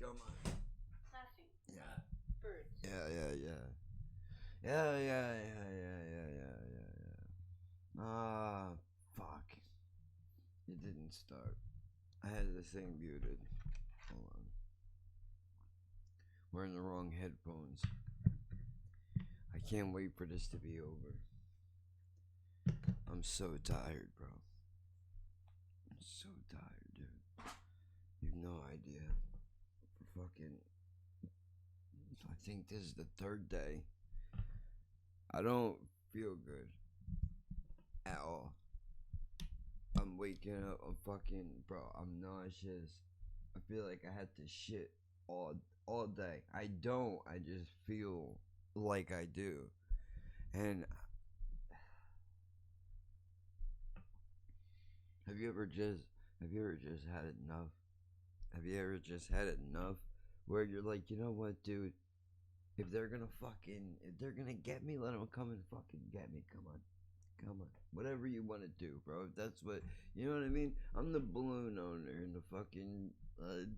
Come on. Clapping. Yeah. Birds. Yeah. Ah, fuck. It didn't start. I had this thing muted. Hold on. Wearing the wrong headphones. I can't wait for this to be over. I'm so tired, bro. I'm so tired, dude. You've no idea. For fucking. I think this is the third day. I don't feel good at all. I'm waking up. I'm fucking, bro. I'm nauseous. I feel like I had to shit all day. I don't. I just feel like I do. And have you ever just had enough? Have you ever just had enough where you're like, you know what, dude? If they're gonna get me, let them come and fucking get me. Come on. Whatever you want to do, bro. If that's what, you know what I mean? I'm the balloon owner in the fucking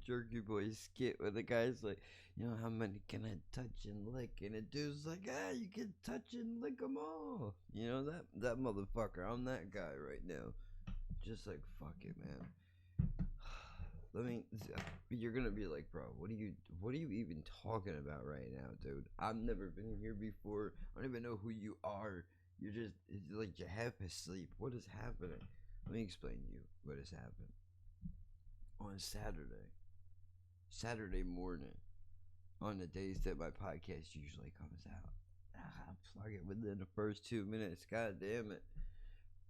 Jerky Boy skit where the guy's like, you know, how many can I touch and lick? And the dude's like, you can touch and lick them all. You know, that motherfucker. I'm that guy right now. Just like, fuck it, man. You're gonna be like, bro, what are you even talking about right now, dude? I've never been here before. I don't even know who you are. It's like you're half asleep. What is happening? Let me explain to you what has happened. On Saturday morning, on the days that my podcast usually comes out, fuck it, within the first 2 minutes, god damn it.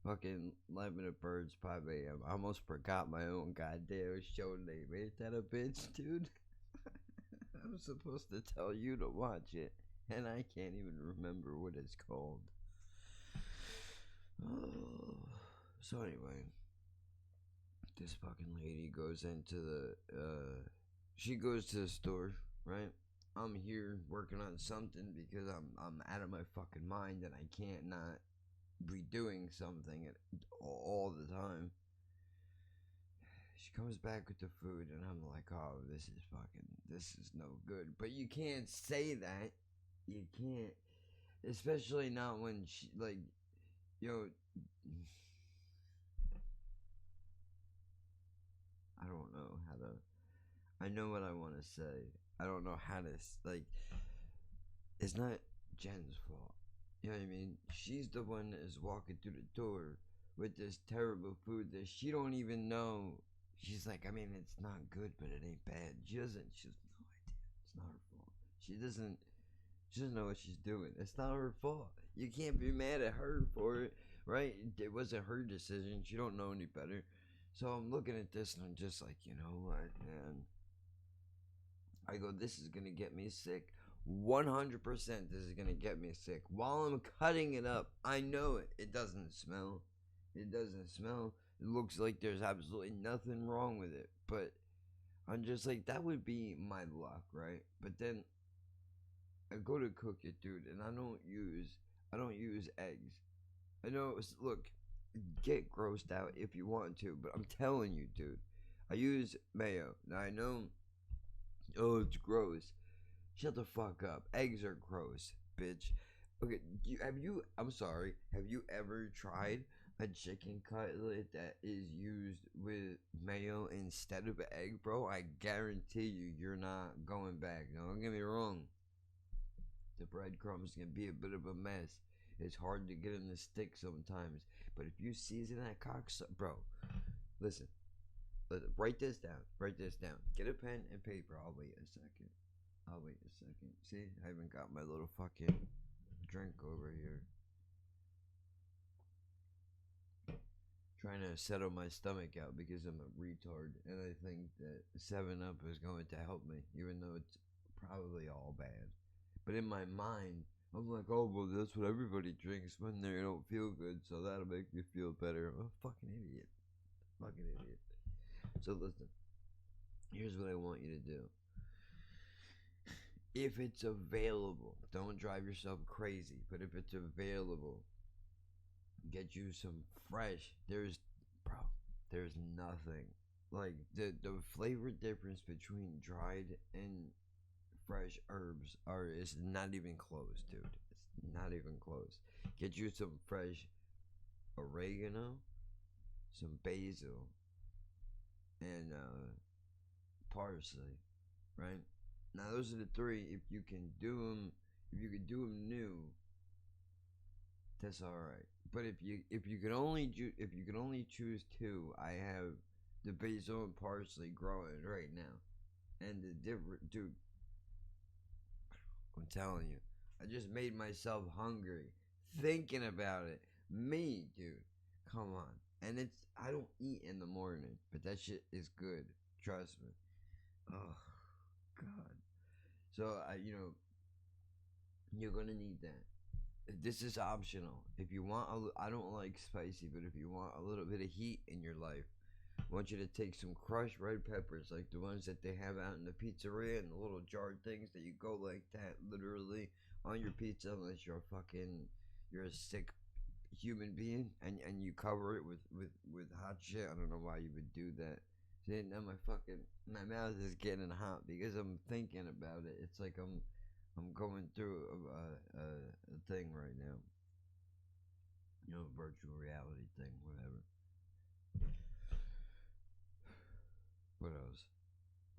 Fucking 11 of Birds, 5 a.m. I almost forgot my own goddamn show name. Ain't that a bitch, dude? I'm supposed to tell you to watch it, and I can't even remember what it's called. Oh. So anyway, this fucking lady goes into she goes to the store, right? I'm here working on something because I'm out of my fucking mind and I can't not be doing something all the time. She comes back with the food and I'm like, oh, this is no good. But you can't say that. You can't, especially not when she, like, yo, I don't know how to, I know what I want to say. I don't know how to, like, it's not Jen's fault. You know what I mean? She's the one that is walking through the door with this terrible food that she don't even know. She's like, I mean, it's not good, but it ain't bad. She has no idea. It's not her fault. She doesn't know what she's doing. It's not her fault. You can't be mad at her for it, right? It wasn't her decision. She don't know any better. So I'm looking at this and I'm just like, you know what, man? I go, this is gonna get me sick. 100% this is gonna get me sick. While I'm cutting it up, I know it. It doesn't smell. It doesn't smell. It looks like there's absolutely nothing wrong with it. But I'm just like, that would be my luck, right? But then I go to cook it, dude, and I don't use eggs. I know look, get grossed out if you want to, but I'm telling you, dude, I use mayo. Now I know, oh, it's gross. Shut the fuck up. Eggs are gross, bitch. Okay, I'm sorry, have you ever tried a chicken cutlet that is used with mayo instead of egg, bro? I guarantee you're not going back. Now, don't get me wrong. The breadcrumbs can be a bit of a mess. It's hard to get in the stick sometimes. But if you season that bro, listen, write this down. Get a pen and paper. I'll wait a second. See, I haven't got my little fucking drink over here. Trying to settle my stomach out because I'm a retard, and I think that 7-Up is going to help me, even though it's probably all bad. But in my mind, I'm like, oh, well, that's what everybody drinks when they don't feel good, so that'll make me feel better. I'm a fucking idiot. So listen, here's what I want you to do. If it's available, don't drive yourself crazy, but if it's available, get you some fresh. There's nothing like the flavor difference between dried and fresh herbs are is not even close, dude. It's not even close. Get you some fresh oregano, some basil, and parsley, right? Now those are the three. If you can do them, if you could do them new, that's all right. But if you can only if you can only choose two, I have the basil and parsley growing right now, and the different dude. I'm telling you, I just made myself hungry thinking about it. Me, dude, come on. And it's I don't eat in the morning, but that shit is good. Trust me. Oh God. So you're gonna need that. This is optional. If you want, I don't like spicy, but if you want a little bit of heat in your life, I want you to take some crushed red peppers, like the ones that they have out in the pizzeria, and the little jarred things that you go like that, literally on your pizza, unless you're a sick human being, and you cover it with hot shit. I don't know why you would do that. See, now my mouth is getting hot because I'm thinking about it. It's like I'm going through a thing right now. Virtual reality thing, whatever. What else?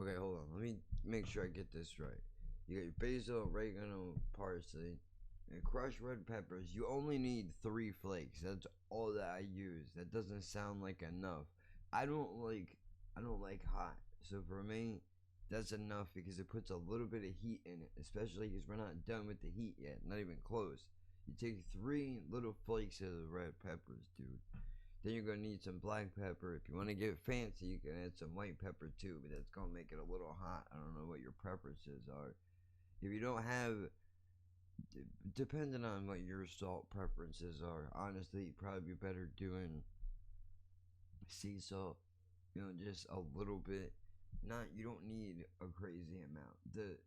Okay, hold on. Let me make sure I get this right. You got your basil, oregano, parsley, and crushed red peppers. You only need 3 flakes. That's all that I use. That doesn't sound like enough. I don't like hot. So for me, that's enough because it puts a little bit of heat in it, especially because we're not done with the heat yet. Not even close. You take 3 little flakes of the red peppers, dude. Then you're gonna need some black pepper. If you want to get fancy, you can add some white pepper too, but that's gonna make it a little hot. I don't know what your preferences are. If you don't have, depending on what your salt preferences are, honestly, you'd probably be better doing sea salt. Just a little bit. You don't need a crazy amount.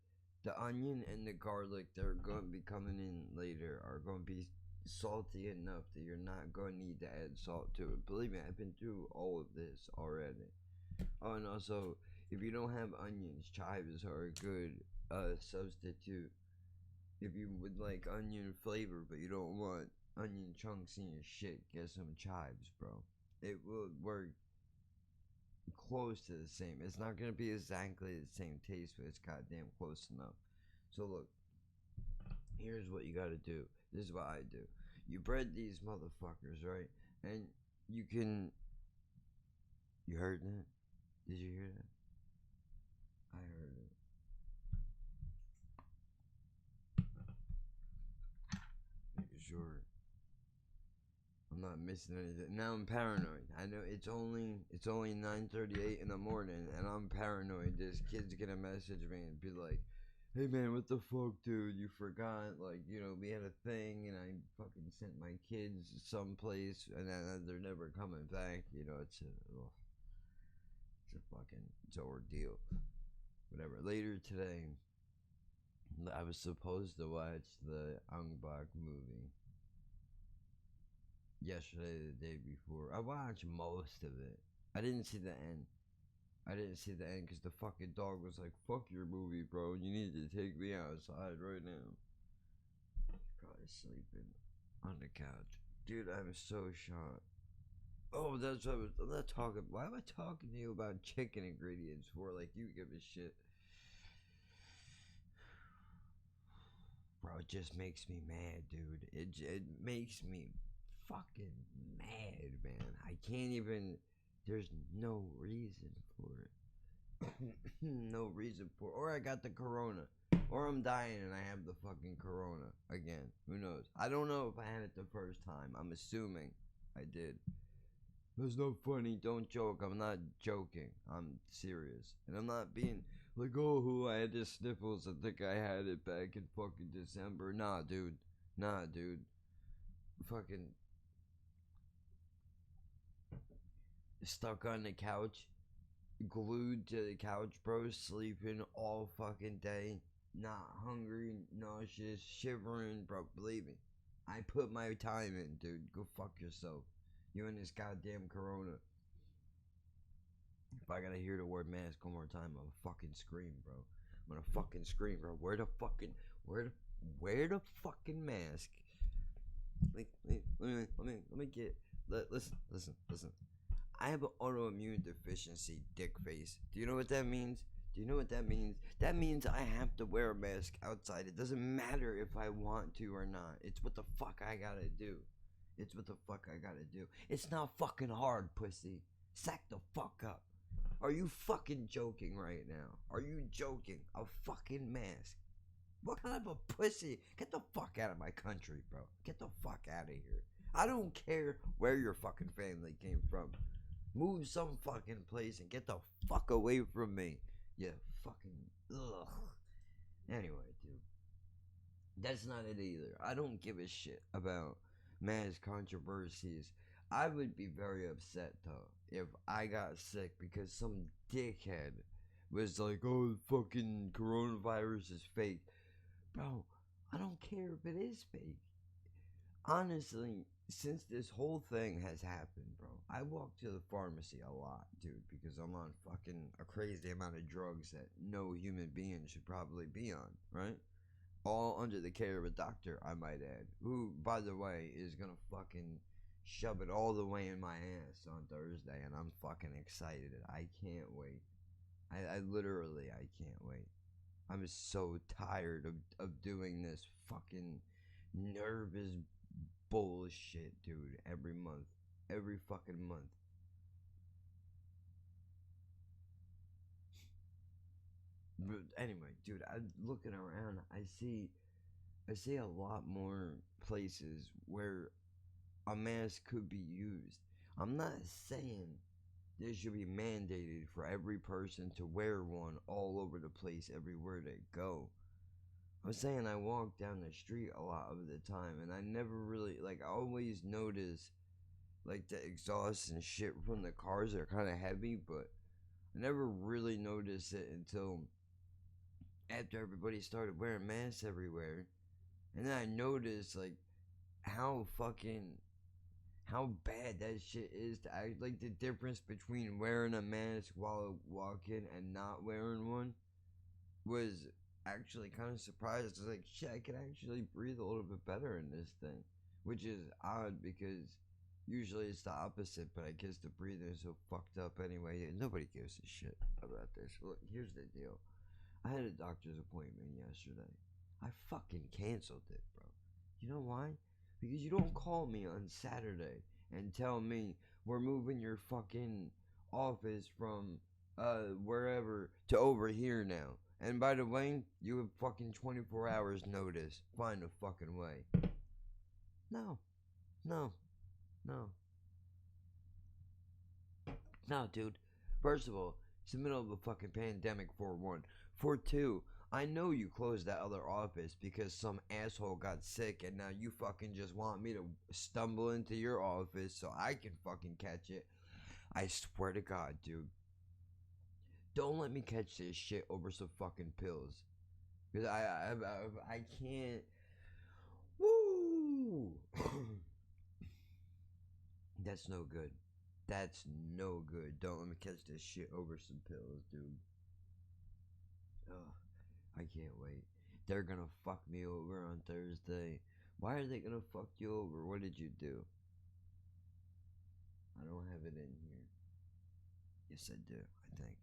The onion and the garlic that are going to be coming in later are going to be salty enough that you're not going to need to add salt to it. Believe me, I've been through all of this already. Oh, and also, if you don't have onions, chives are a good substitute. If you would like onion flavor, but you don't want onion chunks in your shit, get some chives, bro. It will work close to the same. It's not gonna be exactly the same taste, but it's goddamn close enough. So look, here's what you gotta do. This is what I do. You bread these motherfuckers, right? And you can. You heard that? Did you hear that? I heard it. Making sure I'm not missing anything. Now I'm paranoid. I know it's only 9:38 in the morning, and I'm paranoid. This kid's gonna message me and be like, "Hey man, what the fuck, dude? You forgot? Like, we had a thing, and I fucking sent my kids someplace, and then they're never coming back. It's an ordeal. Whatever. Later today, I was supposed to watch the Ong Bak movie. Yesterday, the day before. I watched most of it. I didn't see the end. I didn't see the end because the fucking dog was like, "Fuck your movie, bro. You need to take me outside right now." He's probably sleeping on the couch. Dude, I'm so shocked. Oh, that's what I'm not talking. Why am I talking to you about chicken ingredients for? Like, you give a shit. Bro, it just makes me mad, dude. It makes me fucking mad, man. I can't even. There's no reason for it. No reason for it. Or I got the corona. Or I'm dying and I have the fucking corona again. Who knows? I don't know if I had it the first time. I'm assuming I did. That's not funny. Don't joke. I'm not joking. I'm serious. And I'm not being like, oh, who I had the sniffles. I think I had it back in fucking December. Nah, dude. Nah, dude. Fucking stuck on the couch, glued to the couch, bro, sleeping all fucking day, not hungry, nauseous, shivering, bro. Believe me, I put my time in, dude. Go fuck yourself. You and this goddamn corona. If I gotta hear the word mask one more time, I'm gonna fucking scream, bro. I'm gonna fucking scream, bro. Where the fucking mask? Let me get. Listen. I have an autoimmune deficiency, dick face. Do you know what that means? Do you know what that means? That means I have to wear a mask outside. It doesn't matter if I want to or not. It's what the fuck I gotta do. It's what the fuck I gotta do. It's not fucking hard, pussy. Sack the fuck up. Are you fucking joking right now? Are you joking? A fucking mask. What kind of a pussy? Get the fuck out of my country, bro. Get the fuck out of here. I don't care where your fucking family came from. Move some fucking place and get the fuck away from me. You fucking ugh. Anyway, dude. That's not it either. I don't give a shit about mass controversies. I would be very upset though if I got sick because some dickhead was like, "Oh, fucking coronavirus is fake." Bro, I don't care if it is fake. Honestly, since this whole thing has happened, bro, I walk to the pharmacy a lot, dude, because I'm on fucking a crazy amount of drugs that no human being should probably be on, right? All under the care of a doctor, I might add, who, by the way, is gonna fucking shove it all the way in my ass on Thursday, and I'm fucking excited. I can't wait. I literally, I can't wait. I'm so tired of doing this fucking nervous bullshit, dude, every month. Every fucking month. But anyway, dude, I'm looking around, I see a lot more places where a mask could be used. I'm not saying this should be mandated for every person to wear one all over the place everywhere they go. I'm saying I walk down the street a lot of the time and I never really like I always notice like the exhaust and shit from the cars are kind of heavy, but I never really noticed it until after everybody started wearing masks everywhere. And then I noticed like how fucking how bad that shit is to act like the difference between wearing a mask while walking and not wearing one was actually kind of surprised. I was like, shit, I can actually breathe a little bit better in this thing, which is odd because usually it's the opposite. But I guess the breathing is so fucked up anyway. Nobody gives a shit about this. Look, here's the deal. I had a doctor's appointment yesterday. I fucking canceled it, bro. You know why? Because you don't call me on Saturday and tell me we're moving your fucking office from wherever to over here now. And by the way, you have fucking 24 hours notice. Find a fucking way. No. No. No. No, dude. First of all, it's the middle of a fucking pandemic for one. For two, I know you closed that other office because some asshole got sick and now you fucking just want me to stumble into your office so I can fucking catch it. I swear to God, dude. Don't let me catch this shit over some fucking pills. Because I can't. Woo! That's no good. That's no good. Don't let me catch this shit over some pills, dude. Ugh, I can't wait. They're gonna fuck me over on Thursday. Why are they gonna fuck you over? What did you do? I don't have it in here. Yes, I do, I think.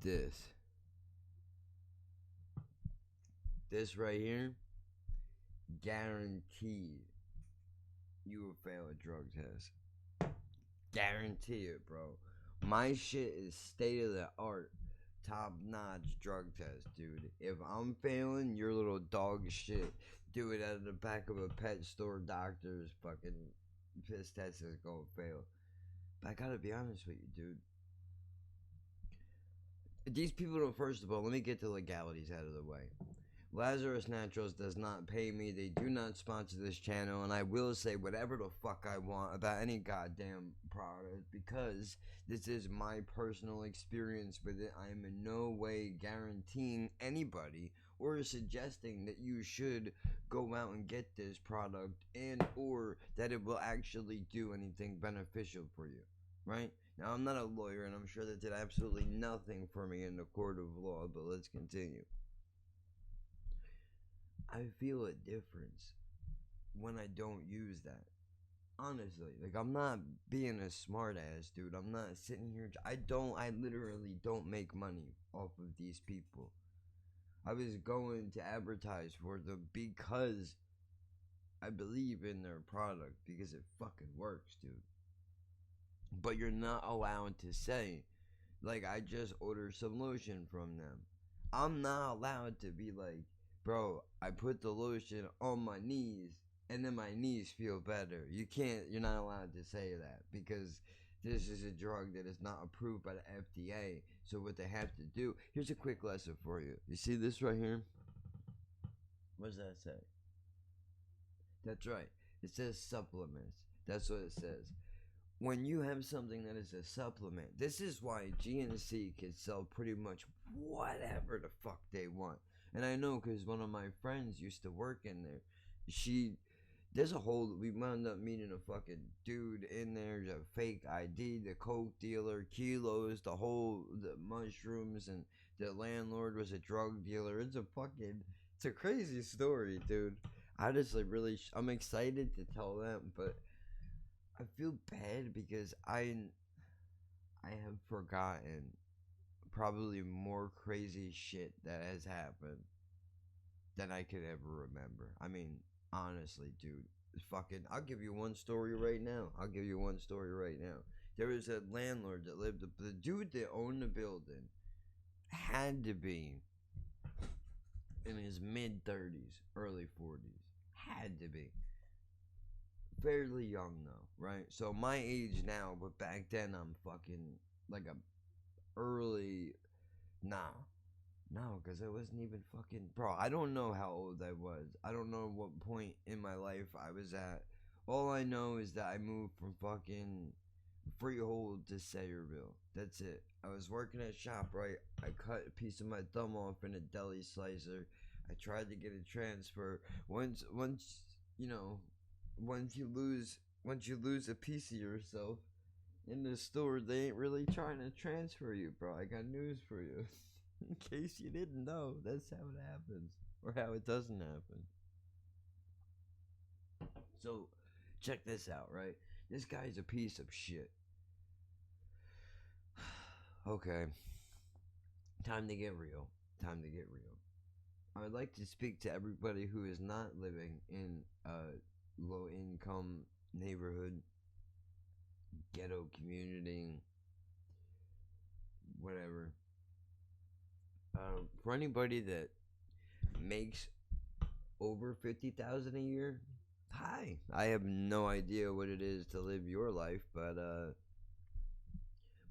This. This right here, guaranteed you will fail a drug test. Guarantee it, bro. My shit is state of the art, top notch drug test, dude. If I'm failing, your little dog shit, do it at the back of a pet store doctor's fucking piss test is gonna fail. But I gotta be honest with you, dude. These people don't, first of all, let me get the legalities out of the way. Lazarus Naturals does not pay me. They do not sponsor this channel, and I will say whatever the fuck I want about any goddamn product because this is my personal experience with it. I am in no way guaranteeing anybody or suggesting that you should go out and get this product and or that it will actually do anything beneficial for you, right? Now, I'm not a lawyer, and I'm sure that did absolutely nothing for me in the court of law, but let's continue. I feel a difference when I don't use that. Honestly, like I'm not being a smart ass, dude. I'm not sitting here. I literally don't make money off of these people. I was going to advertise for them because I believe in their product because it fucking works, dude. But you're not allowed to say, like, I just ordered some lotion from them. I'm not allowed to be like, bro, I put the lotion on my knees and then my knees feel better. You're not allowed to say that because this is a drug that is not approved by the FDA. So what they have to do, here's a quick lesson for you. You see this right here? What does that say? That's right. It says supplements. That's what it says. When you have something that is a supplement, this is why GNC can sell pretty much whatever the fuck they want. And I know because one of my friends used to work in there. We wound up meeting a fucking dude in there, a fake ID, the coke dealer, kilos, the mushrooms, and the landlord was a drug dealer. It's a crazy story, dude. I just like really, I'm excited to tell them, but I feel bad because I have forgotten probably more crazy shit that has happened than I could ever remember. I mean, honestly, dude, I'll give you one story right now. There was a landlord that the dude that owned the building had to be in his mid 30s, early 40s. Had to be. Fairly young though, right? So my age now, but back then I'm fucking like a early, nah, no, because I wasn't even fucking, bro. I don't know how old I was. I don't know what point in my life I was at. All I know is that I moved from fucking Freehold to Sayreville. That's it. I was working at ShopRite. I cut a piece of my thumb off in a deli slicer. I tried to get a transfer. You know, once you lose a piece of yourself in the store, they ain't really trying to transfer you, bro. I got news for you. In case you didn't know, that's how it happens. Or how it doesn't happen. So, check this out, right? This guy's a piece of shit. Okay. Time to get real. I would like to speak to everybody who is not living in a low income neighborhood, ghetto community, whatever. For anybody that makes over 50,000 a year, hi. I have no idea what it is to live your life, but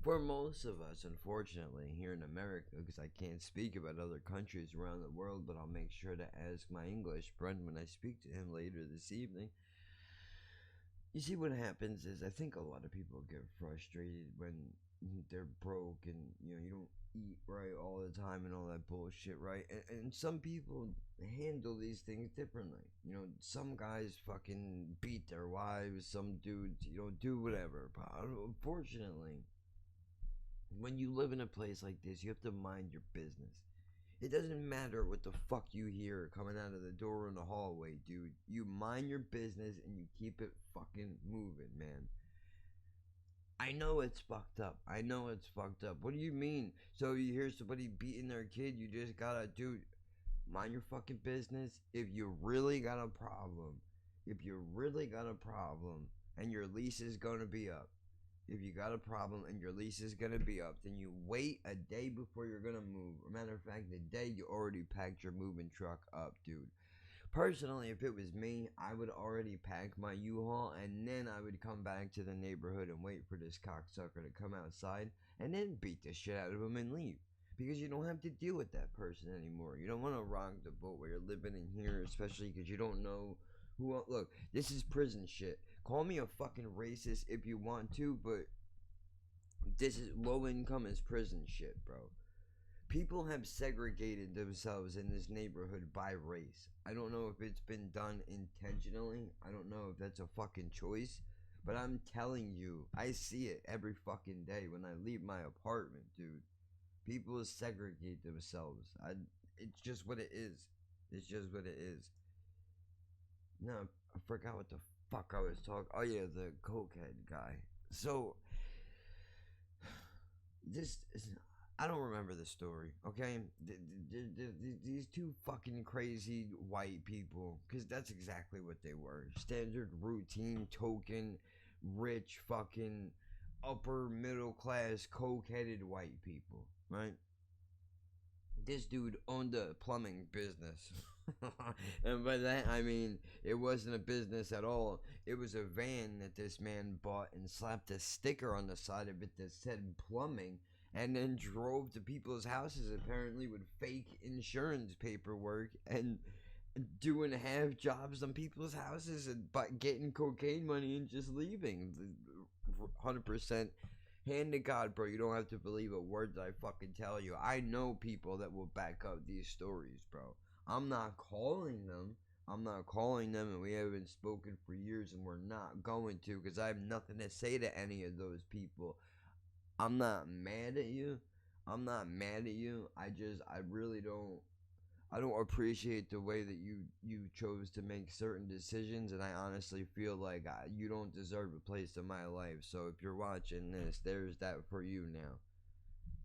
for most of us, unfortunately, here in America, because I can't speak about other countries around the world, but I'll make sure to ask my English friend when I speak to him later this evening. You see, what happens is I think a lot of people get frustrated when they're broke and you don't eat right all the time and all that bullshit, right? And some people handle these things differently. Some guys fucking beat their wives, some dudes do whatever. But unfortunately, when you live in a place like this, you have to mind your business. It doesn't matter what the fuck you hear coming out of the door in the hallway, dude. You mind your business and you keep it fucking moving, man. I know it's fucked up. What do you mean? So you hear somebody beating their kid, you just gotta, dude, mind your fucking business. If you really got a problem, and your lease is gonna be up, then you wait a day before you're gonna move. As a matter of fact, the day you already packed your moving truck up, dude. Personally, if it was me, I would already pack my U-Haul and then I would come back to the neighborhood and wait for this cocksucker to come outside and then beat the shit out of him and leave. because you don't have to deal with that person anymore. You don't want to rock the boat where you're living in here, especially because you don't know who. Look, this is prison shit. Call me a fucking racist if you want to, but this is low income is prison shit, bro. People have segregated themselves in this neighborhood by race. I don't know if it's been done intentionally. I don't know if that's a fucking choice. But I'm telling you, I see it every fucking day when I leave my apartment, dude. People segregate themselves. It's just what it is. It's just what it is. No, I forgot what the fuck I was talking. Oh yeah, the cokehead guy. So this is, I don't remember the story. Okay, these two fucking crazy white people, because that's exactly what they were. Standard, routine, token, rich, fucking upper middle class, coke-headed white people, right? This dude owned a plumbing business. And by that I mean it wasn't a business at all. It was a van that this man bought and slapped a sticker on the side of it that said plumbing, and then drove to people's houses apparently with fake insurance paperwork and doing half jobs on people's houses and getting cocaine money and just leaving. 100% hand to God, bro. You don't have to believe a word that I fucking tell you. I know people that will back up these stories, bro. I'm not calling them. And we haven't spoken for years, and we're not going to, because I have nothing to say to any of those people. I'm not mad at you. I really don't. I don't appreciate the way that you chose to make certain decisions, and I honestly feel like you don't deserve a place in my life. So if you're watching this, there's that for you now.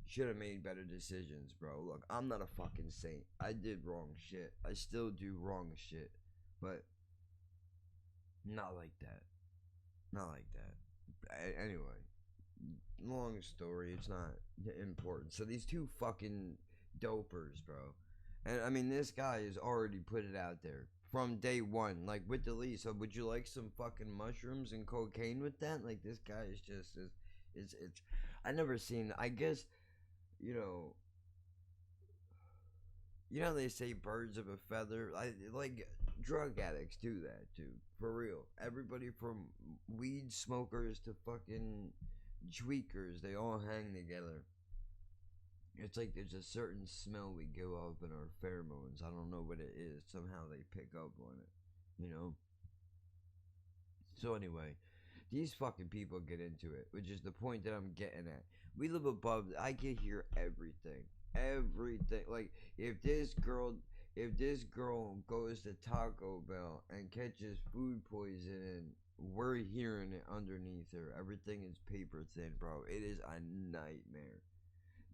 Should have made better decisions, bro. Look, I'm not a fucking saint. I did wrong shit. I still do wrong shit, but not like that. Not like that. Anyway, long story. It's not important. So these two fucking dopers, bro. And I mean, this guy has already put it out there from day one, like with the lease. So, would you like some fucking mushrooms and cocaine with that? Like, this guy is just it's. I never seen. I guess, you know. You know they say birds of a feather. Like drug addicts do that, dude. For real. Everybody from weed smokers to fucking tweakers, they all hang together. It's like there's a certain smell we give off in our pheromones. I don't know what it is. Somehow they pick up on it, you know? So, anyway, these fucking people get into it, which is the point that I'm getting at. We live above, I can hear everything. Everything. Like, if this girl goes to Taco Bell and catches food poisoning, we're hearing it underneath her. Everything is paper thin, bro. It is a nightmare.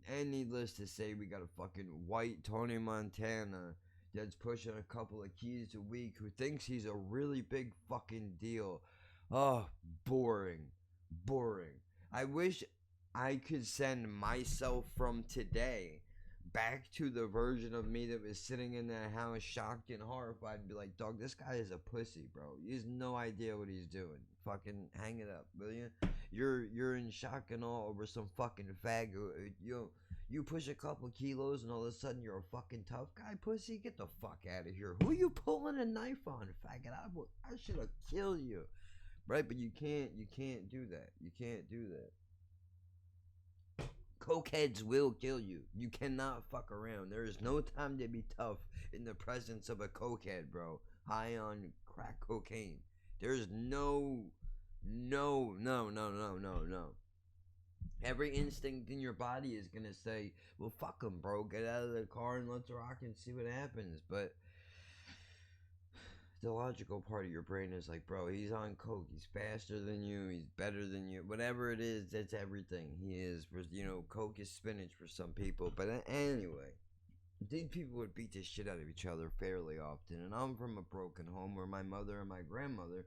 And needless to say, we got a fucking white Tony Montana that's pushing a couple of keys a week who thinks he's a really big fucking deal. Oh, boring. Boring. I wish I could send myself from today back to the version of me that was sitting in that house shocked and horrified and be like, dog, this guy is a pussy, bro. He has no idea what he's doing. Fucking hang it up, will you? You're in shock and awe over some fucking fag. You push a couple kilos and all of a sudden you're a fucking tough guy, pussy. Get the fuck out of here. Who you pulling a knife on, faggot? I should have killed you, right? But you can't do that. You can't do that. Cokeheads will kill you. You cannot fuck around. There is no time to be tough in the presence of a cokehead, bro. High on crack cocaine. There's no. Every instinct in your body is gonna say, well, fuck him, bro. Get out of the car and let's rock and see what happens. But the logical part of your brain is like, bro, he's on coke. He's faster than you. He's better than you. Whatever it is, that's everything. He is. You know, coke is spinach for some people. But anyway, these people would beat the shit out of each other fairly often. And I'm from a broken home where my mother and my grandmother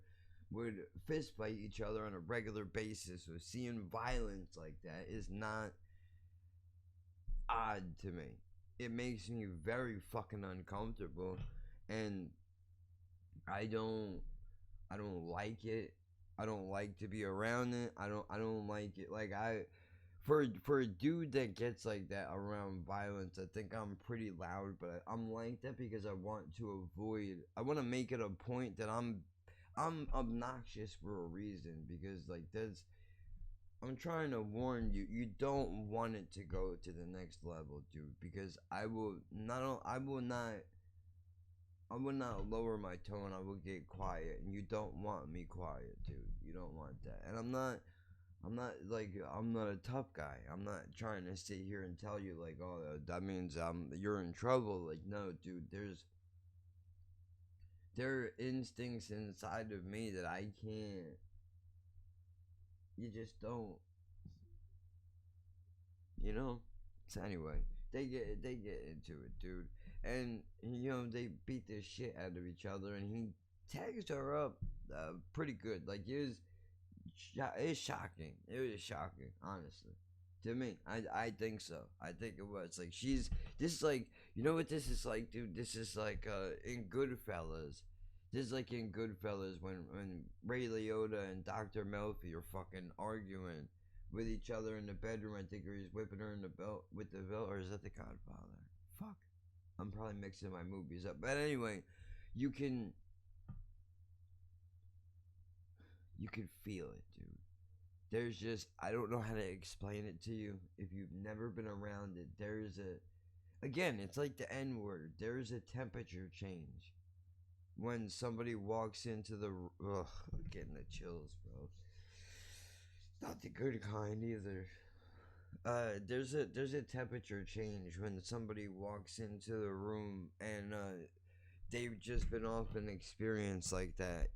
would fist fight each other on a regular basis. So seeing violence like that is not odd to me. It makes me very fucking uncomfortable, and I don't like it. I don't like to be around it. I don't like it. Like, for a dude that gets like that around violence, I think I'm pretty loud, but I'm like that because I want to avoid. I want to make it a point that I'm obnoxious for a reason, because like there's. I'm trying to warn you. You don't want it to go to the next level, dude. Because I will not lower my tone. I will get quiet, and you don't want me quiet, dude. You don't want that. And I'm not a tough guy. I'm not trying to sit here and tell you like, oh, that means you're in trouble. Like, no, dude. There are instincts inside of me that I can't. You just don't. You know. So anyway, they get into it, dude. And they beat the shit out of each other, and he tags her up pretty good. Like it's shocking. It was shocking, honestly. To me, I think so. I think it was like this is like what this is like, dude. This is like in Goodfellas. This is like in Goodfellas when Ray Liotta and Dr. Melfi are fucking arguing with each other in the bedroom. I think he's whipping her in the belt with the belt, or is that the Godfather? Fuck. I'm probably mixing my movies up. But anyway, you can feel it, dude. There's just I don't know how to explain it to you if you've never been around it. Again, it's like the N word. There's a temperature change when somebody walks into the getting the chills, bro. Not the good kind either. There's a temperature change when somebody walks into the room and they've just been off an experience like that.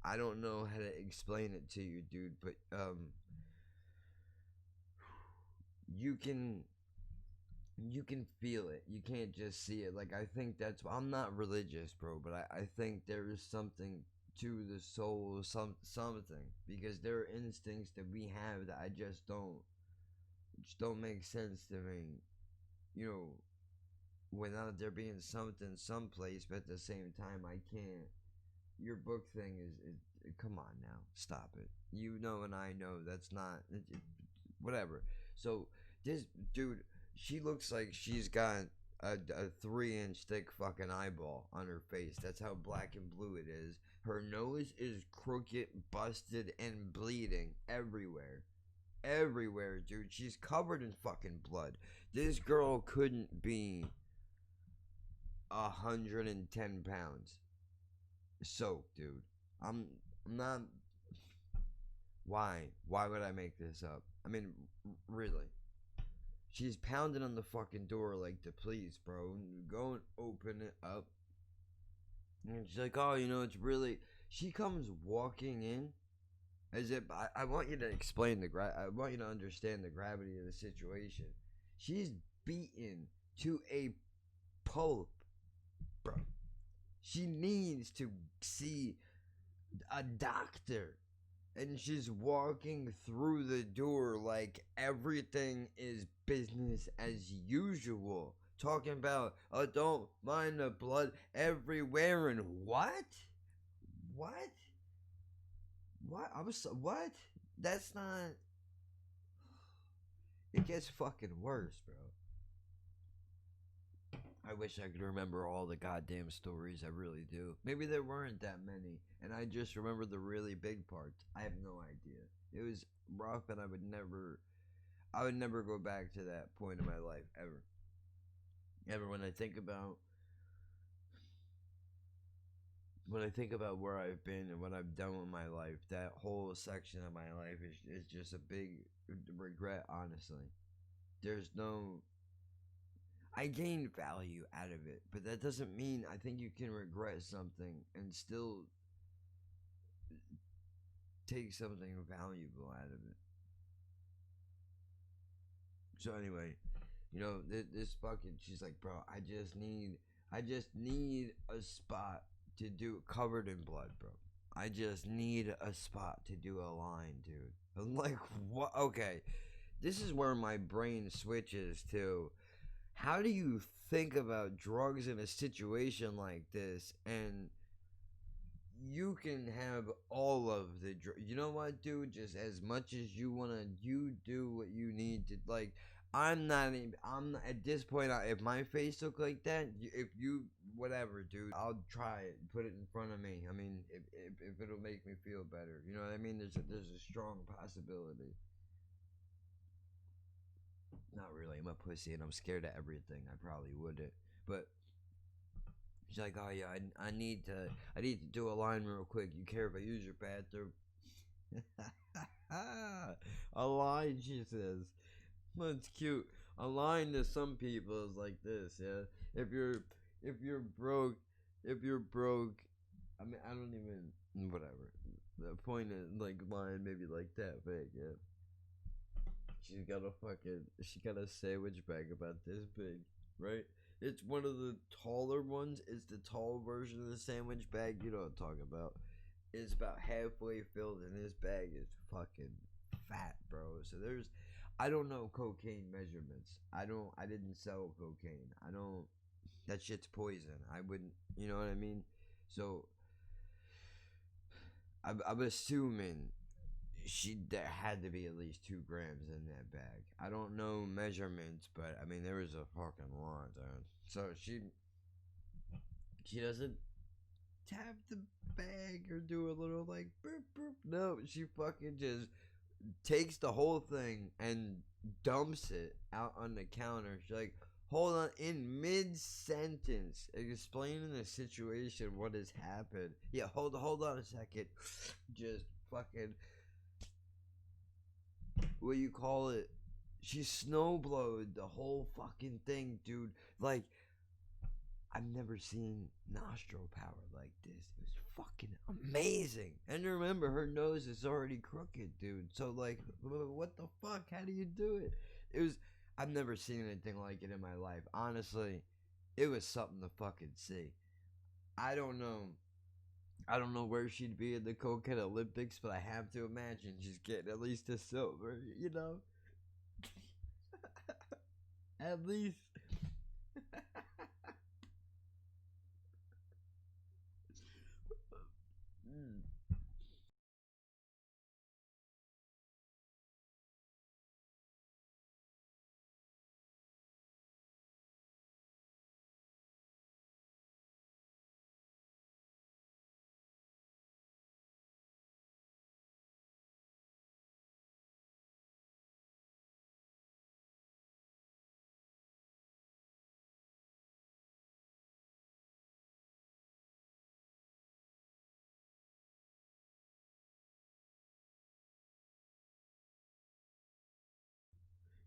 I don't know how to explain it to you, dude, but you can feel it. You can't just see it. Like I think I'm not religious, bro, but I think there is something to the soul, something, because there are instincts that we have that I just don't make sense to me. Without there being something someplace, but at the same time I can't. Your book thing is come on now, stop it. You know and I know that's not whatever. So this dude, she looks like she's got a 3-inch thick fucking eyeball on her face. That's how black and blue it is. Her nose is crooked, busted, and bleeding everywhere. Everywhere, dude. She's covered in fucking blood. This girl couldn't be 110 pounds soaked, dude. I'm not. Why would I make this up? I mean, really. She's pounding on the fucking door like the police, bro. Go and open it up. And she's like, oh, it's really. She comes walking in as if I want you to explain I want you to understand the gravity of the situation. She's beaten to a pulp, bro. She needs to see a doctor. And she's walking through the door like everything is business as usual. Talking about, oh, don't mind the blood everywhere, and what? What? What? That's not. It gets fucking worse, bro. I wish I could remember all the goddamn stories. I really do. Maybe there weren't that many, and I just remember the really big parts. I have no idea. It was rough, and I would never go back to that point in my life ever. Ever when I think about where I've been and what I've done with my life, that whole section of my life is just a big regret. Honestly, there's no. I gained value out of it, but that doesn't mean I think you can regret something and still take something valuable out of it. So anyway, this fucking, she's like, bro, I just need a spot to do covered in blood, bro. I just need a spot to do a line, dude. I'm like, what? Okay, this is where my brain switches to. How do you think about drugs in a situation like this? And you can have all of the you know what, dude, just as much as you want to, you do what you need to. Like, I'm not, at this point, if my face look like that, if you whatever, dude, I'll try it, put it in front of me. I mean, if it'll make me feel better, you know what I mean? There's a strong possibility. Not really, I'm a pussy and I'm scared of everything. I probably wouldn't, but she's like, oh yeah, I need to do a line real quick. You care if I use your bathroom? A line, she says. That's cute. A line to some people is like this, yeah. If you're broke, if you're broke, I mean, I don't even whatever. The point is like line maybe like that big, yeah. She got a sandwich bag about this big, right? It's one of the taller ones. It's the tall version of the sandwich bag. You know what I'm talking about. It's about halfway filled, and this bag is fucking fat, bro. So I don't know cocaine measurements. I didn't sell cocaine. I don't. That shit's poison. I wouldn't. You know what I mean? So I'm assuming there had to be at least 2 grams in that bag. I don't know measurements, but I mean there was a fucking lot, dude. So she doesn't tap the bag or do a little like burp burp. No, she fucking just takes the whole thing and dumps it out on the counter. She's like, hold on, in mid sentence, explaining the situation, what has happened. Yeah, hold on a second. Just fucking, what you call it? She snowblowed the whole fucking thing, dude. Like, I've never seen nostril power like this. It was fucking amazing. And remember, her nose is already crooked, dude. So, like, what the fuck? How do you do it? It was, I've never seen anything like it in my life. Honestly, it was something to fucking see. I don't know. I don't know where she'd be in the cocaine Olympics, but I have to imagine she's getting at least a silver, you know? At least. Mm.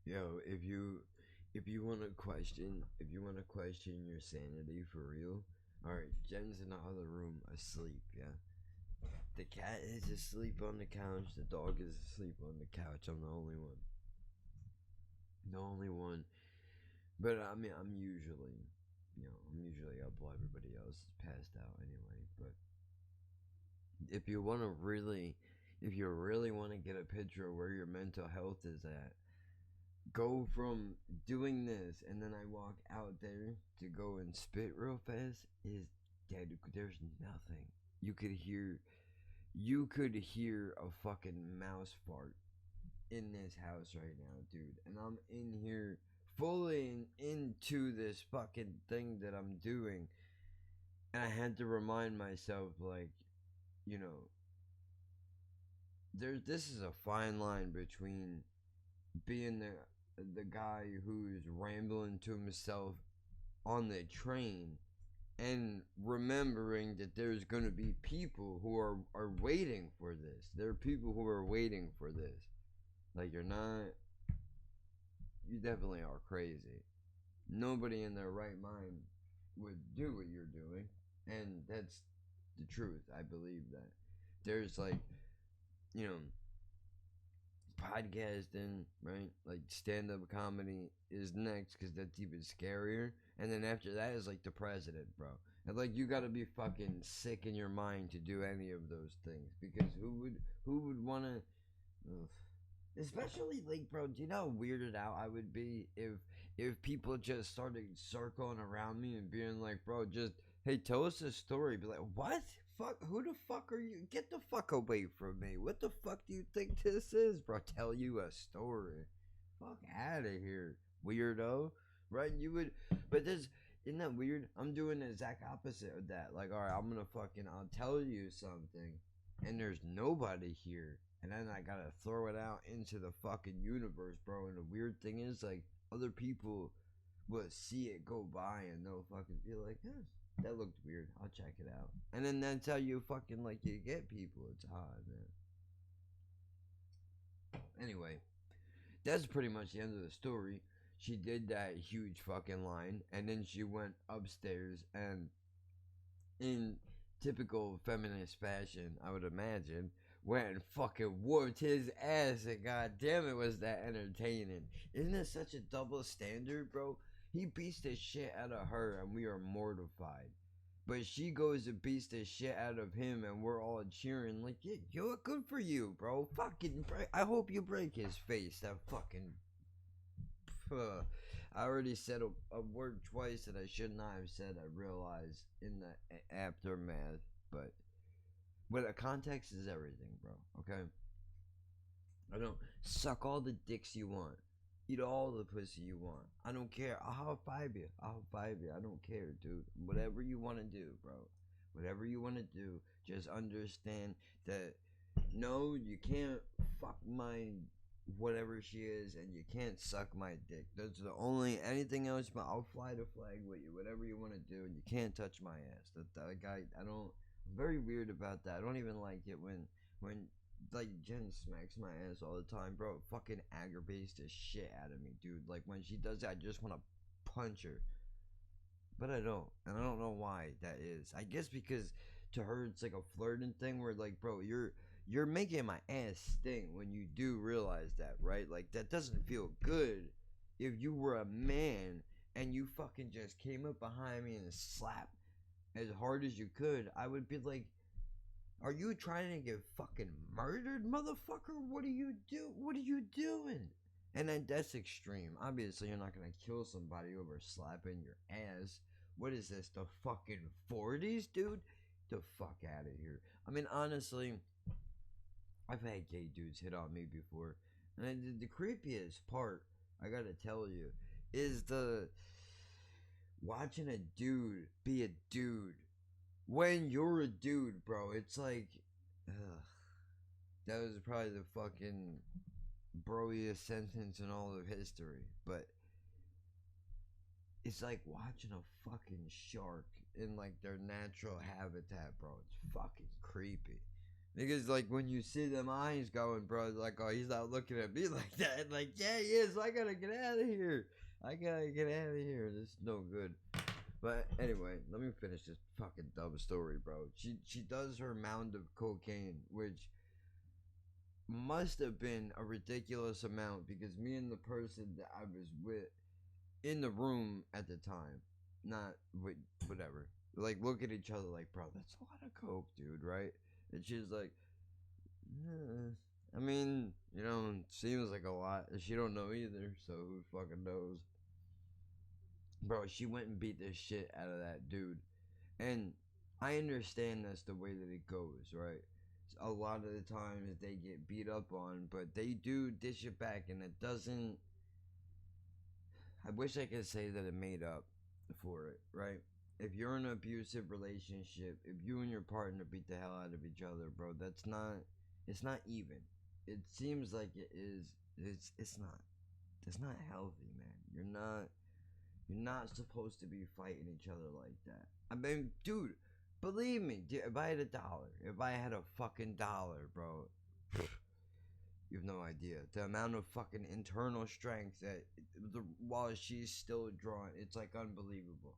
Yo, if you want to question your sanity for real, all right, Jen's in the other room asleep. Yeah, the cat is asleep on the couch. The dog is asleep on the couch. I'm the only one. The only one. But I mean, I'm usually up while everybody else is passed out anyway. But if you want to really, if you really want to get a picture of where your mental health is at, go from doing this and then I walk out there to go and spit real fast is dead. There's nothing. You could hear a fucking mouse fart in this house right now, dude. And I'm in here fully into this fucking thing that I'm doing. And I had to remind myself, like, you know, this is a fine line between being the guy who's rambling to himself on the train and remembering that there's going to be people who are waiting for this. There are people who are waiting for this. Like, you definitely are crazy. Nobody in their right mind would do what you're doing. And that's the truth. I believe that. There's like, you know, podcasting, right? Like stand up comedy is next because that's even scarier. And then after that is like the president, bro. And like you gotta be fucking sick in your mind to do any of those things because who would wanna, ugh. Especially like, bro, do you know how weirded out I would be if people just started circling around me and being like, bro, just Hey, tell us a story. Be like, what? Fuck, who the fuck are you? Get the fuck away from me. What the fuck do you think this is, bro? Tell you a story. Fuck out of here, weirdo. Right? You would, but this, isn't that weird? I'm doing the exact opposite of that. Like, alright, I'll tell you something, and there's nobody here. And then I gotta throw it out into the fucking universe, bro. And the weird thing is, like, other people will see it go by and they'll fucking be like, huh, that looked weird. I'll check it out. And then that's how you fucking like you get people. It's odd, man. Anyway, that's pretty much the end of the story. She did that huge fucking line, and then she went upstairs and, in typical feminist fashion, I would imagine, went and fucking whooped his ass, and goddamn it was that entertaining. Isn't it such a double standard, bro? He beats the shit out of her, and we are mortified. But she goes and beats the shit out of him, and we're all cheering like, yeah, you're good for you, bro. Fucking break. I hope you break his face. That fucking. I already said a word twice that I should not have said. I realized in the aftermath, but a context is everything, bro. Okay. I don't suck all the dicks you want. Eat all the pussy you want. I don't care. I'll five you. I don't care, dude. Whatever you want to do, bro. Whatever you want to do. Just understand that no, you can't fuck my whatever she is, and you can't suck my dick. That's the only anything else. But I'll fly the flag with you. Whatever you want to do, and you can't touch my ass. That guy. I don't. I'm very weird about that. I don't even like it when like Jen smacks my ass all the time, bro. It fucking aggravates the shit out of me, dude. Like when she does that, I just want to punch her. But I don't, and I don't know why that is. I guess because to her it's like a flirting thing where like, bro, you're making my ass sting when you do realize that, right? Like that doesn't feel good. If you were a man and you fucking just came up behind me and slapped as hard as you could, I would be like, are you trying to get fucking murdered, motherfucker? What are you do? What are you doing? And then that's extreme. Obviously, you're not gonna kill somebody over slapping your ass. What is this? The fucking 40s, dude? The fuck out of here. I mean, honestly, I've had gay dudes hit on me before, and the creepiest part, I gotta tell you, is the watching a dude be a dude when you're a dude, bro. It's like, ugh, that was probably the fucking broiest sentence in all of history. But it's like watching a fucking shark in like their natural habitat, bro. It's fucking creepy. Because like when you see them eyes going, bro, it's like, oh, he's not looking at me like that. Like, yeah, he is. I gotta get out of here. I gotta get out of here. This is no good. But anyway, let me finish this fucking dumb story, bro. She does her mound of cocaine, which must have been a ridiculous amount because me and the person that I was with in the room at the time, not with whatever, like look at each other like, bro, that's a lot of coke, dude, right? And she's like, I mean, you know, it seems like a lot. She don't know either, so who fucking knows? Bro, she went and beat the shit out of that dude. And I understand that's the way that it goes, right? A lot of the times they get beat up on, but they do dish it back, and it doesn't. I wish I could say that it made up for it, right? If you're in an abusive relationship, if you and your partner beat the hell out of each other, bro, that's not. It's not even. It seems like it is. It's not. It's not healthy, man. You're not supposed to be fighting each other like that. I mean, dude, believe me, dude, if I had if I had a fucking dollar, bro, you have no idea the amount of fucking internal strength that while she's still drawing, it's like unbelievable.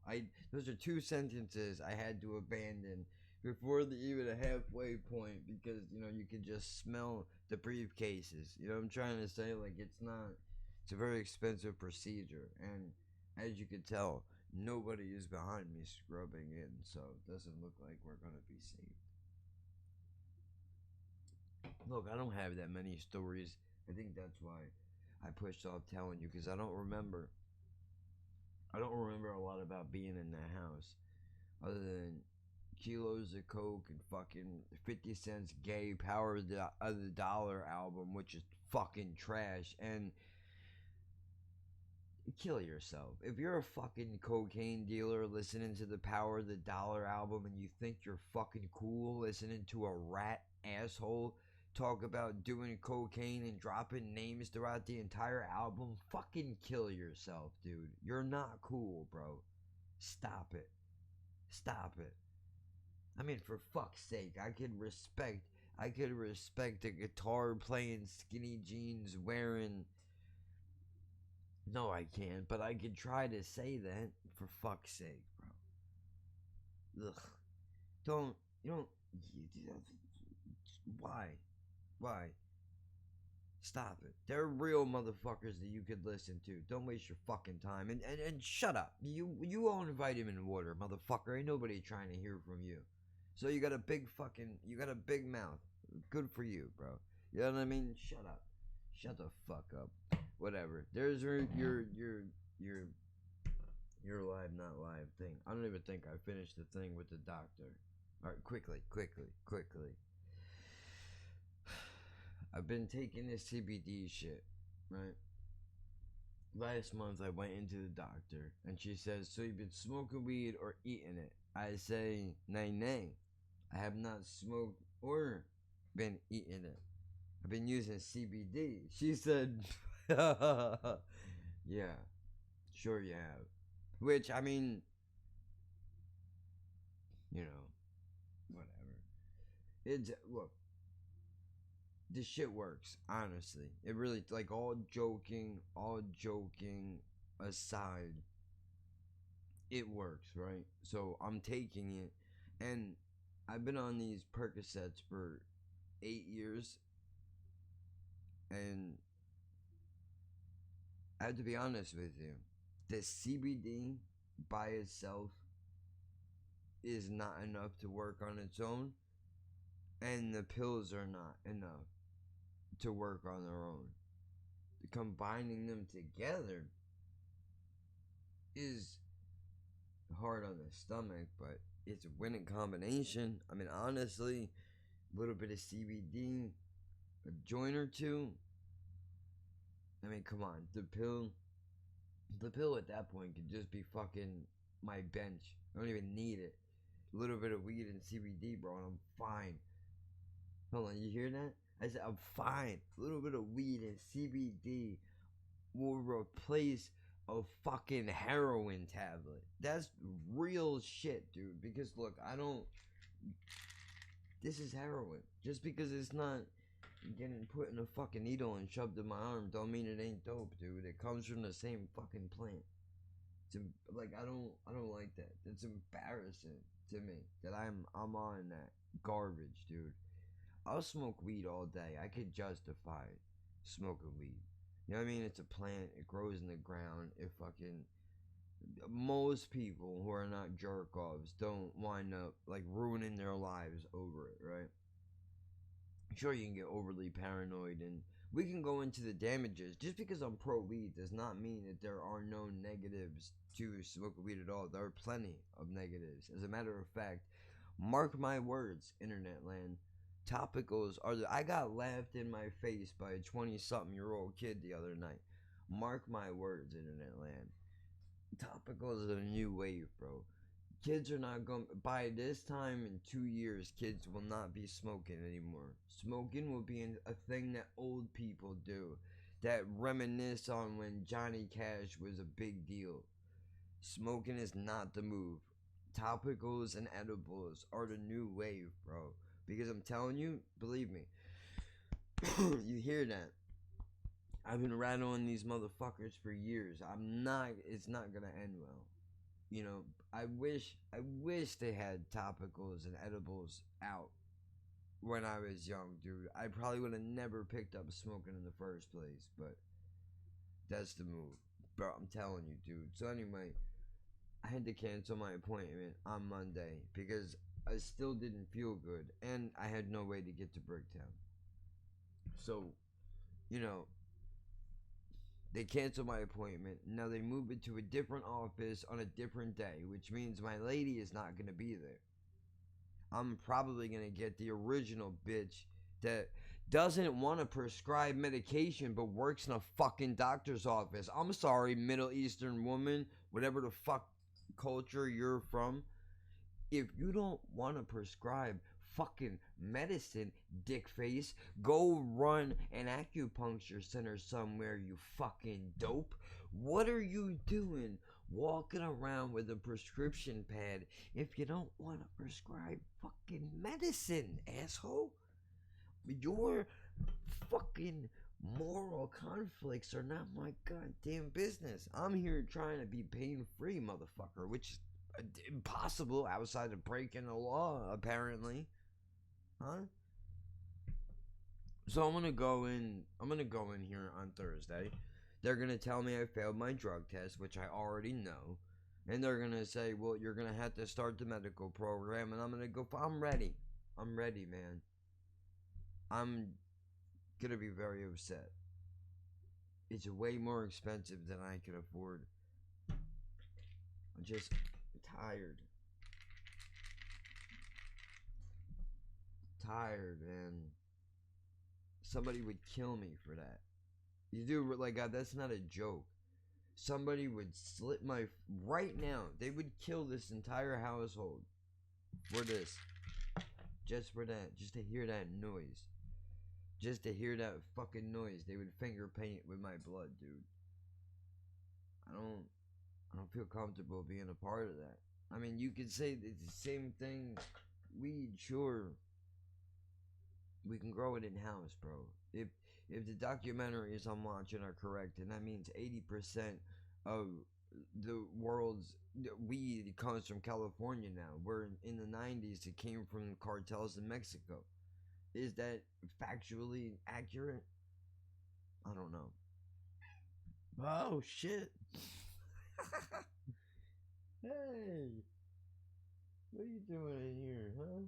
Those are two sentences I had to abandon before even a halfway point because you can just smell the briefcases. You know what I'm trying to say? Like it's a very expensive procedure, and as you can tell, nobody is behind me scrubbing in, so it doesn't look like we're gonna be safe. Look, I don't have that many stories. I think that's why I pushed off telling you because I don't remember. I don't remember a lot about being in that house. other than kilos of coke and fucking 50 Cent's Gay Power of the Dollar album, which is fucking trash. And kill yourself. If you're a fucking cocaine dealer listening to the Power of the Dollar album and you think you're fucking cool listening to a rat asshole talk about doing cocaine and dropping names throughout the entire album, fucking kill yourself, dude. You're not cool, bro. Stop it. Stop it. I mean, for fuck's sake, I could respect a guitar playing, skinny jeans wearing. No, I can't, but I could try to say that, for fuck's sake, bro. Ugh. You don't, why? Why? Stop it. They're real motherfuckers that you could listen to. Don't waste your fucking time. And shut up. You own vitamin water, motherfucker. Ain't nobody trying to hear from you. So you got a big mouth. Good for you, bro. You know what I mean? Shut up. Shut the fuck up. Whatever. There's your live not live thing. I don't even think I finished the thing with the doctor. Alright, quickly. I've been taking this CBD shit, right? Last month I went into the doctor and she says, so you've been smoking weed or eating it? I say, nay. I have not smoked or been eating it. I've been using CBD. She said, yeah, sure you have. Which, I mean, whatever. Look, this shit works, honestly. It really, like, all joking aside, it works, right? So I'm taking it, and I've been on these Percocets for 8 years, and I have to be honest with you, the CBD by itself is not enough to work on its own, and the pills are not enough to work on their own. Combining them together is hard on the stomach, but it's a winning combination. I mean, honestly, a little bit of CBD, a joint or two. I mean, come on, the pill at that point could just be fucking my bench. I don't even need it. A little bit of weed and CBD, bro, and I'm fine. Hold on, you hear that? I said I'm fine. A little bit of weed and CBD will replace a fucking heroin tablet. That's real shit, dude. Because look, this is heroin. Just because it's not getting put in a fucking needle and shoved in my arm don't mean it ain't dope, dude. It comes from the same fucking plant. I don't like that. It's embarrassing to me that I'm on that garbage, dude. I'll smoke weed all day. I could justify smoking weed. You know what I mean? It's a plant. It grows in the ground. It fucking... Most people who are not jerk-offs don't wind up, like, ruining their lives over it, right? Sure, you can get overly paranoid, and we can go into the damages. Just because I'm pro-weed does not mean that there are no negatives to smoking weed at all. There are plenty of negatives. As a matter of fact, mark my words, internet land, topicals are I got laughed in my face by a 20-something-year-old kid the other night. Mark my words, internet land. Topicals are a new wave, bro. Kids are not going... By this time in 2 years, kids will not be smoking anymore. Smoking will be a thing that old people do. That reminisce on when Johnny Cash was a big deal. Smoking is not the move. Topicals and edibles are the new wave, bro. Because I'm telling you, believe me, you hear that. I've been rattling these motherfuckers for years. It's not gonna end well. You know, I wish they had topicals and edibles out when I was young, dude. I probably would have never picked up smoking in the first place, but that's the move. Bro, I'm telling you, dude. So anyway, I had to cancel my appointment on Monday because I still didn't feel good, and I had no way to get to Bricktown. So, you know, They cancel my appointment. Now they move it to a different office on a different day, which means my lady is not going to be there. I'm probably going to get the original bitch that doesn't want to prescribe medication but works in a fucking doctor's office. I'm sorry, Middle Eastern woman, whatever the fuck culture you're from. If you don't want to prescribe fucking medicine, dickface, go run an acupuncture center somewhere, you fucking dope. What are you doing walking around with a prescription pad if you don't want to prescribe fucking medicine, asshole? Your fucking moral conflicts are not my goddamn business. I'm here trying to be pain free, motherfucker, which is impossible outside of breaking the law, apparently. Huh? So I'm gonna go in here on Thursday. They're gonna tell me I failed my drug test, which I already know. And they're gonna say, well, you're gonna have to start the medical program, and I'm gonna go, I'm ready. I'm ready, man. I'm gonna be very upset. It's way more expensive than I can afford. I'm just tired. Tired, man. Somebody would kill me for that. You do, like, God, that's not a joke. Somebody would slit my, right now, they would kill this entire household for this. Just for that, just to hear that noise. Just to hear that fucking noise. They would finger paint with my blood, dude. I don't feel comfortable being a part of that. I mean, you could say it's the same thing. Weed, sure. We can grow it in house, bro. If the documentaries I'm watching are correct, and that means 80% of the world's weed comes from California now. Where in the 90s it came from cartels in Mexico. Is that factually accurate? I don't know. Oh shit. Hey, what are you doing in here, huh?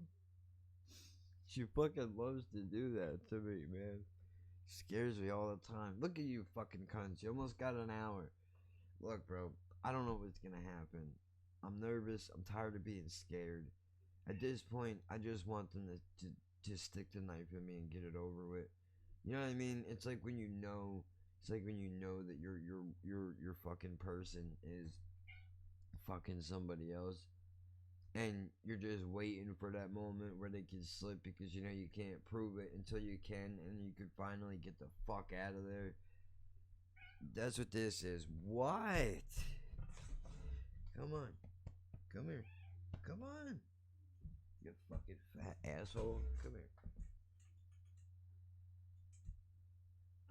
She fucking loves to do that to me, man. Scares me all the time. Look at you fucking cunts. You almost got an hour. Look, bro, I don't know what's gonna happen. I'm nervous. I'm tired of being scared. At this point, I just want them to stick the knife in me and get it over with. You know what I mean? It's like when you know. It's like when you know that your fucking person is fucking somebody else, and you're just waiting for that moment where they can slip because you know you can't prove it until you can, and you can finally get the fuck out of there. That's what this is. What? Come on. Come here. Come on. You fucking fat asshole. Come here.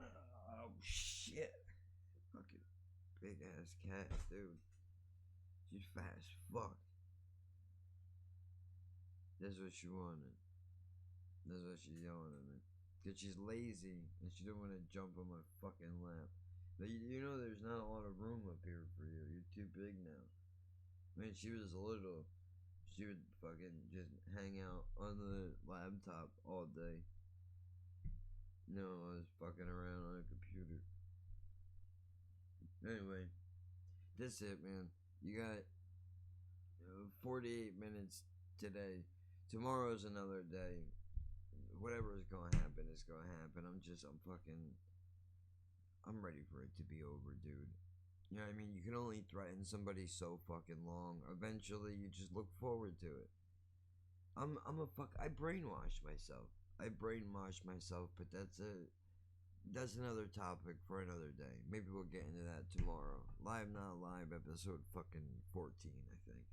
Oh, shit. Fucking big ass cat, dude. She's fat as fuck. That's what she wanted. That's what she's yelling at me. Because she's lazy and she don't want to jump on my fucking lap. But you know there's not a lot of room up here for you. You're too big now. I mean, she was little. She would fucking just hang out on the laptop all day. No, I was fucking around on a computer. Anyway, that's it, man. You got 48 minutes today. Tomorrow's another day. Whatever is gonna happen is gonna happen. I'm ready for it to be over, dude. You know what I mean? You can only threaten somebody so fucking long. Eventually, you just look forward to it. I brainwashed myself. But that's another topic for another day. Maybe we'll get into that tomorrow. Live Not Live, episode fucking 14, I think.